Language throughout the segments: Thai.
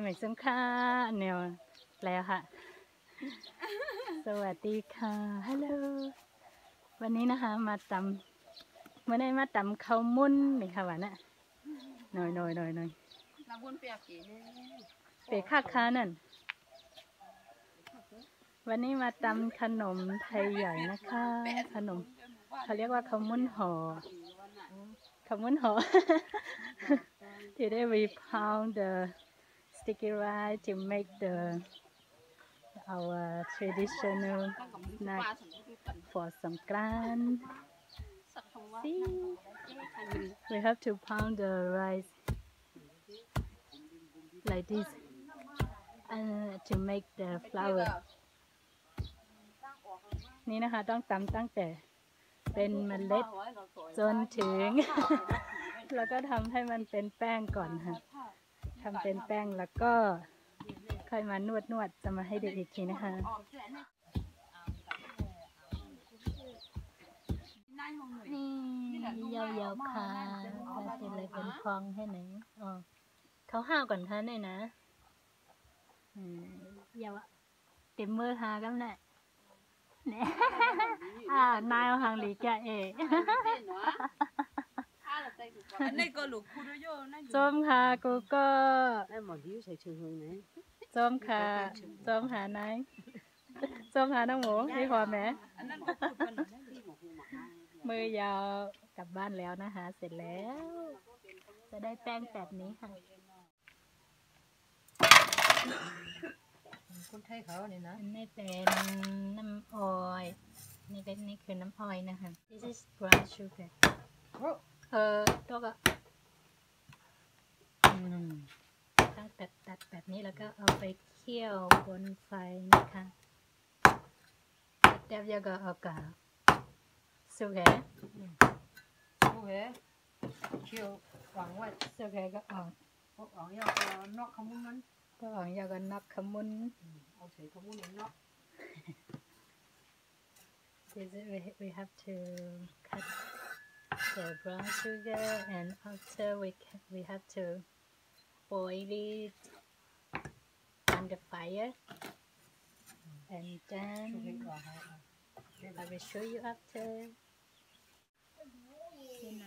ม่ซุ้มค่าแนวแล้วค่ะสวัสดีค่ะฮัลโหลวันนี้นะคะมาตำเมื่อได้มาตำข้าวมุ้นนี่ค่ะวันน่ะหน่อยน้ำบุญเปียกกี่เนี่ยเปียกค่าค้านั่นวันนี้มาตำขนมไทยใหญ่นะคะขนมเขาเรียกว่าข้าวมุ้นห่อข้าวมุ้นห่อ Today we pound the sticky rice to make our traditional snack for Songkran. See, we have to pound the rice like this to make the flour. นี่นะคะต้องตำตั้งแต่เป็นเมล็ดจนถึง แล้วก็ทำให้มันเป็นแป้งก่อนค่ะทำเป็นแป้งแล้วก็ค่อยมานวดจะมาให้ดูอีกทีนะคะนี่ยาวๆค่ะก็จะเลยเป็นฟองให้หนึ่งอ๋อเขาห้าวก่อนท่านเลยนะยาวเต็มมือหากันแหละเนี่ยนายเอาหางหลีแกเอ๋นี่ก็ลูกคู่ด้วยโย่นั่นอยู่ ส้มค่ะกูก็ไอ้หมอที่อยู่ใส่ชื่อเฮงไหนส้มค่ะส้มหานายส้มหาน้องหมูนี่พอไหมมือยาวกลับบ้านแล้วนะคะเสร็จแล้วจะได้แป้งแบบนี้ค่ะคนไทยเขาเนี่ยนะนี่เป็นน้ำอ้อยนี่คือน้ำอ้อยนะคะ This is brown sugar ตัวก็ต้องตัดแบบนี้แล้วก็เอาไปเคี่ยวบนไฟนะคะเดี๋ยวก็เอากาสุกเคี่ยวหวังว่าสุกก็ออกหวังอยากนอกขมุนนั้นก็หวังอยากนับขมุนเอาใส่ขมุนนอก We have to cut the brown sugar and after we have to boil it on the fire and then I will show you after ที่ไหน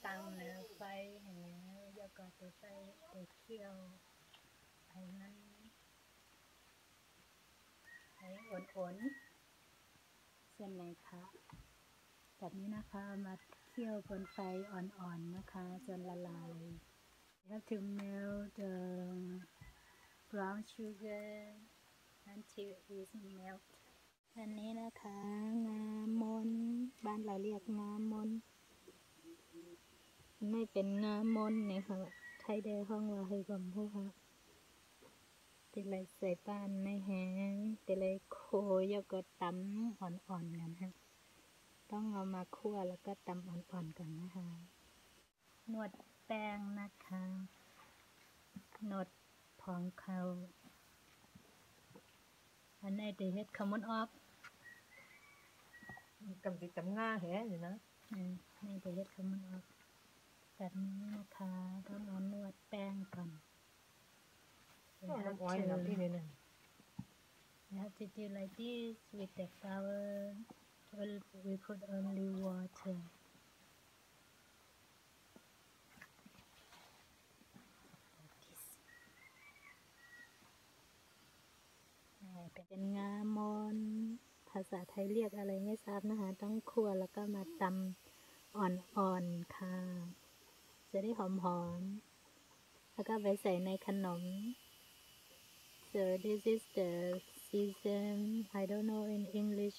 ตั้งเนื้อไฟเห็นไหมแล้วก็ตัวไฟตัวเคี่ยวไอ้นั้นไอ้อ่อนๆเส้นอะไรคะแบบนี้นะคะมาเคี่ยวบนไฟอ่อนๆนะคะจนละลาย You have to melt the brown sugar until it is melt อันนี้นะคะงามนบ้านเราเรียกงามนไม่เป็นงามนเนี่ยค่ะไทยได้ห้องว่าให้กลมพวกค่ะติเลยใส่ป้านในแห้งติเลยโคยก็ตำอ่อนๆกันค่ะต้องเอามาคั่วแล้วก็ตำอ่อนๆก่อนนะคะนวดแป้งนะคะนวดพองเขาอันนี้เดี๋ยวเฮ็ดขมุนออกกำติดตำง่าแห่อยู่นะนี่เดี๋ยวเฮ็ดขมุนออกแบบนี้นะคะต้องเอานวดแป้งก่อนน้ำอ้อยน้ำที่นี่นั่น You have to do like this with the flour. We put only water. เป็นงามนภาษาไทยเรียกอะไรไม่ทราบนะคะต้องคั่วแล้วก็มาตำอ่อนๆค่ะจะได้หอมๆแล้วก็ไปใส่ในขนม So this is the season. I don't know in English.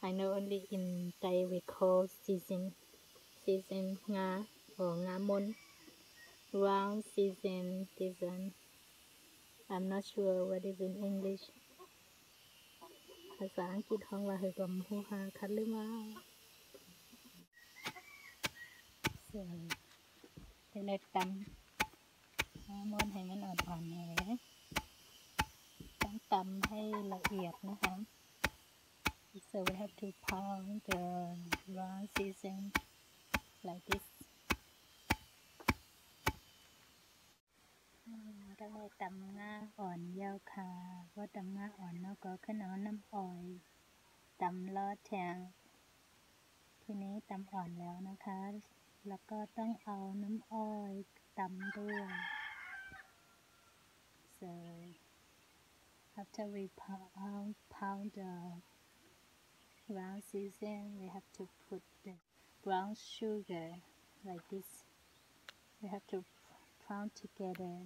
I know only in Thai we call season งาor งามน round season this one. I'm not sure what is in English. ภาษาอังกฤษห้องว่าคือกลมหูหาคัดหรือมาเป็นเล็กตำม้วนให้มันอ่อนๆเลยต้องตำให้ละเอียดนะคะ so we have to pound the round season like this ต้องให้ตำง่าอ่อนยาวค่ะเพราะตำง่าอ่อนเนาะก็ขึ้นเอาน้ำอ้อยตำลอดแทงทีนี้ตำอ่อนแล้วนะคะ แล้วก็ต้องเอาน้ำอ้อยตำด้วย so after we pound the brown season we have to put the brown sugar like this we have to pound together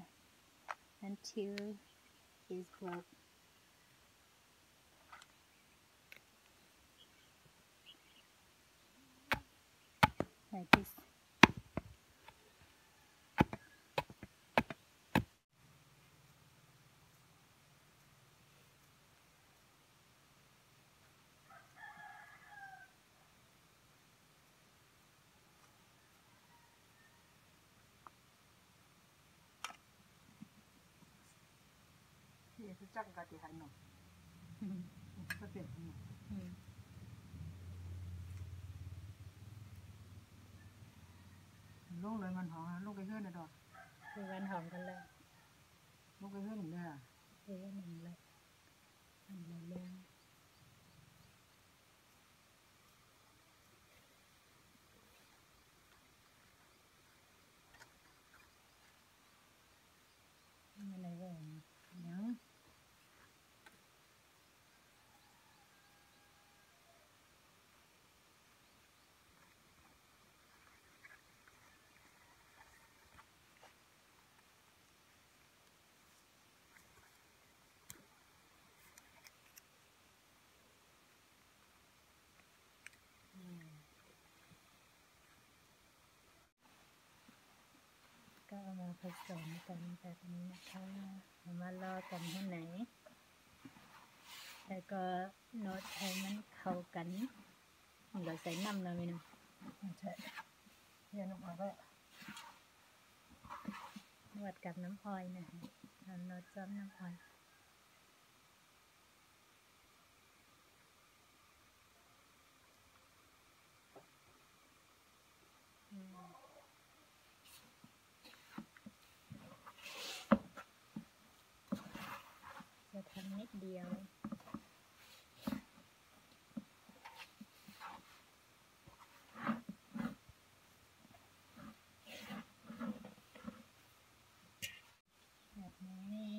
until it's broke like thisที่จะจังกันที่หันหนอก็เป็นหนอลงเลยมันหอมลงไปเฮือนนะดอก คือวันหอมกันเลย ลงไปเฮือนหนึ่งเลยอ่ะ คือวันหนึ่งเลยอันละเรื่อง ไม่ไรก็ยัง ก็เอามาผสมกันแบบนี้นะคะเอามารอกันให้ไหนแล้วก็โน้ตให้มันเข้ากันเราใส่น้ำเราไหมเนาะ ใช่เรียนออกมาก็ นวดกับน้ำอ้อยนะคะเอาโน้ตซ้อมน้ำอ้อยจะทำนิดเดียวแบบนี้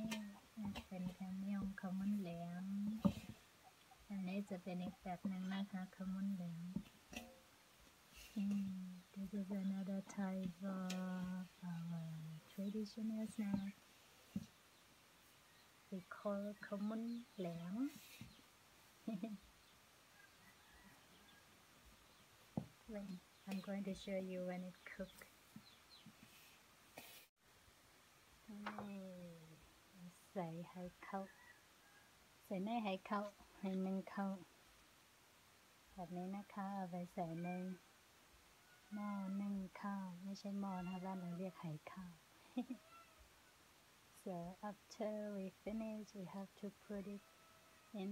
เป็นขมิ้นขมิ้นแหลมอันนี้จะเป็นอีกแบบหนึ่งนะคะขมิ้นแหลมThis is another type of our traditional snack. We call common lamb. When I'm going to show you when it cooked. ใส่ให้เข้าใส่ในให้เข้าให้นึ่งเข้าแบบนี้นะคะเอาไปใส่ในหม้อนึ่งข้าวไม่ใช่หม้อนะคะบ้านเราเรียกไหข้าว So after we finish we have to put it in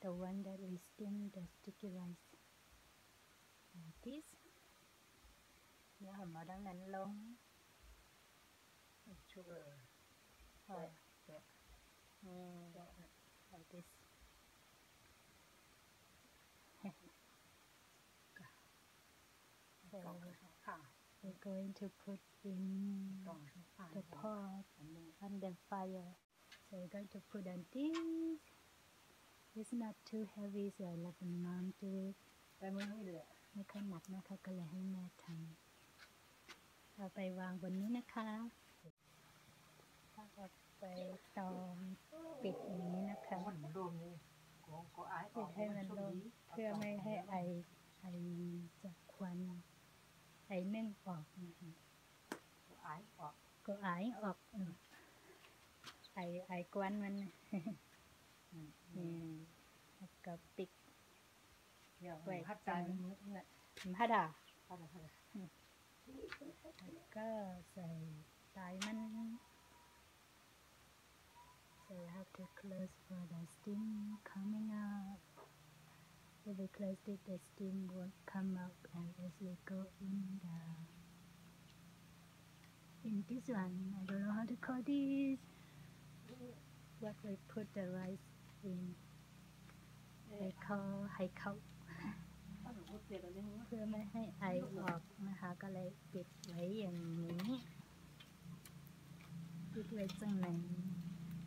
the one that we steam the sticky rice like this แล้วเอามาดังนั้นลง ชูเกอร์ like this so we're going to put in the pot on the fire so we're going to put on this it's not too heavy so เราเป็นน้ำจืด แต่มือไม่เลย ไม่ค่อยหนักนะคะก็เลยให้แม่ทำเอาไปวางบนนี้นะคะเอาไปตอมปิดอย่างนี้นะคะ มันรวมนี่ก็ไอ้ ปิดให้มันลงเพื่อไม่ให้ไอจากควันไอนึ่งออกนะคะ ไอ้ออก ก็ไอออกไอควันมันแล้วก็ปิด อย่างพัดใจเนี่ย ผ้าด่า พัด แล้วก็ใส่ไตมัน so you have to close for the steam coming out if we close it the steam won't come out and as we go in this one I don't know how to call this what we put the rice in ไฮเขา ถ้าหนูพูดเปลี่ยนอะไรนี่ เพื่อไม่ให้ไอออกนะคะ ก็เลยปิดไว้อย่างนี้ปิดไว้จังไหน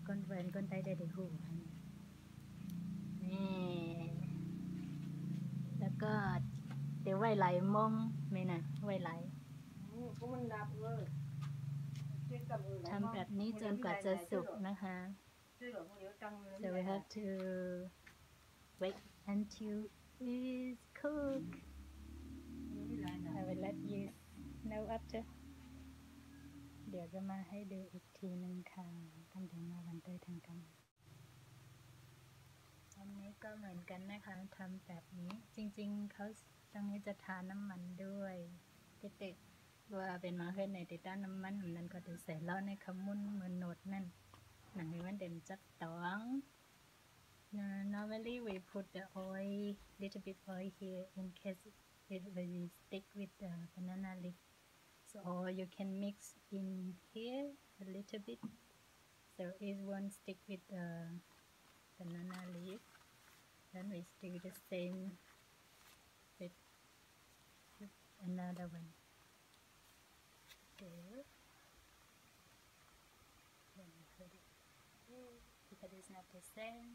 ก้นเวินก้นไตได้ได้หูนี่แล้วก็เดี๋ยวไว้ไหลมงไหมนะไว้ไหล ก็มันดับเลยทำแบบนี้จนกว่าจะสุกนะคะ so we have to wait until it's cooked I will let you know after เดี๋ยวจะมาให้ดูอีกทีนึงค่ะทำถึงมาวันเตยทางกันอันนี้ก็เหมือนกันนะคะทำแบบนี้จริงๆเขาตรงนี้จะทาน้ำมันด้วยเด็กๆว่าเป็นมาเพื่อนในติดตั้งน้ำมันนั้นก็จะใส่ล้อในขมุนเหมือนโนดนั่นหนังนี้มันเด่นจัดตอง normally we put the oil little bit oil here in case it will stick with the banana leaf so or you can mix in here a little bit so it won't stick with the banana leaf then we do the same with another one there then put it here because it's not the same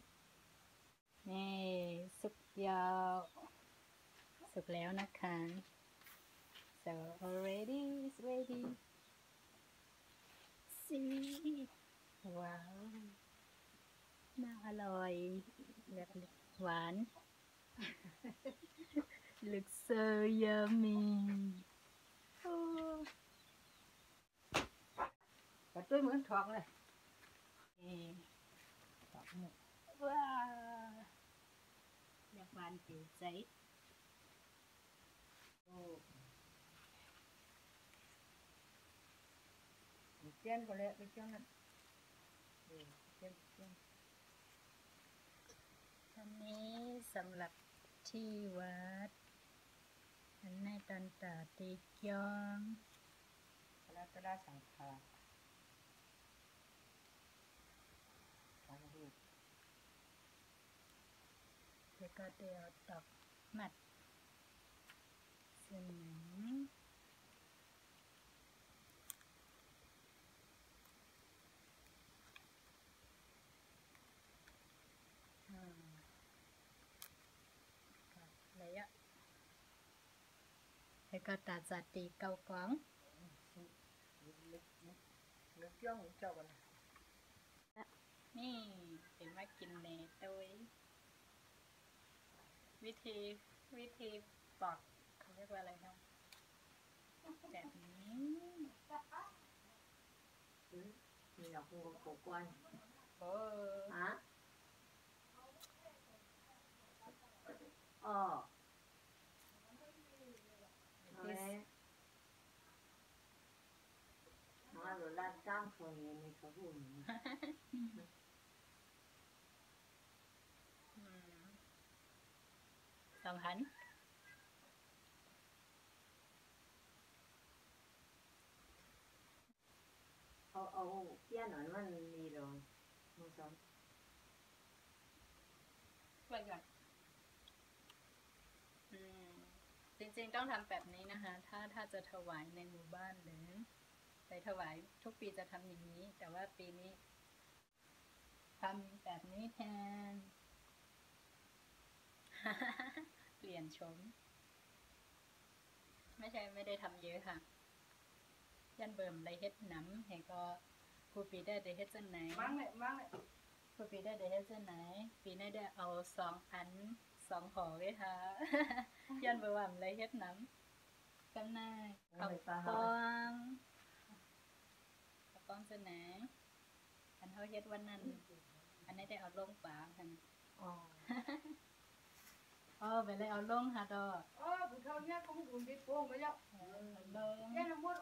นี่สุกยาวสุกแล้วนะคะ so already it's ready see ว้าวน่าอร่อยแบบหวาน looks so yummy โอ้ แต่ตัวเหมือนทองเลย นี่ ทองเนี่ย ว้าวอยากหวานจิ๋วใจ โอ้เจียนก็เลยไปเจียนนั่นเจียน อันนี้สำหรับที่วัดอันในตันตาติยอง ตะลาสังขารทางรูป แล้วก็เดี๋ยวตอกมัดส่วนหนังอะไรอะแล้วก็ตัดจัดตีเกากวาง นึกย่องเจ้ากัน นี่เห็นว่ากินในตัววิธีปอกเขาเรียกว่าอะไรคะแบบนี้ มีหลักหัวโกกวน โอ้ ฮะอ๋อมาหรือลาดจ้างคนนี้ในขบุน สองหัน เอาเปี้ยหน่อยมันมีรอยมือซ้อม ไว้ก่อนจริงๆต้องทำแบบนี้นะคะ ถ้าจะถวายในหมู่บ้านหรือไปถวายทุกปีจะทำอย่างนี้ แต่ว่าปีนี้ทำแบบนี้แทน เปลี่ยนชม ไม่ได้ทำเยอะค่ะ ยันเบิ่มได้เฮ็ดน้ำเห็นก็ผู้ปีได้เฮ็ดจังไหน มั่งเลยผู้ปีได้เฮ็ดจังไหนปีนี้ได้เอา2 อัน 2ห่อเลยค่ะ ยันเบิ่มได้เฮ็ดน้ำกันหน้าเอาปองจังไหนอันเฮาเฮ็ดวันนั้นอันนี้ได้เอาลงปากค่ะ อ๋อไปเลยเอาลงหาดอก บุญเขาเนี่ยก็บุญไปโป่งไปแล้ว ลง เนี่ยน้ำมัน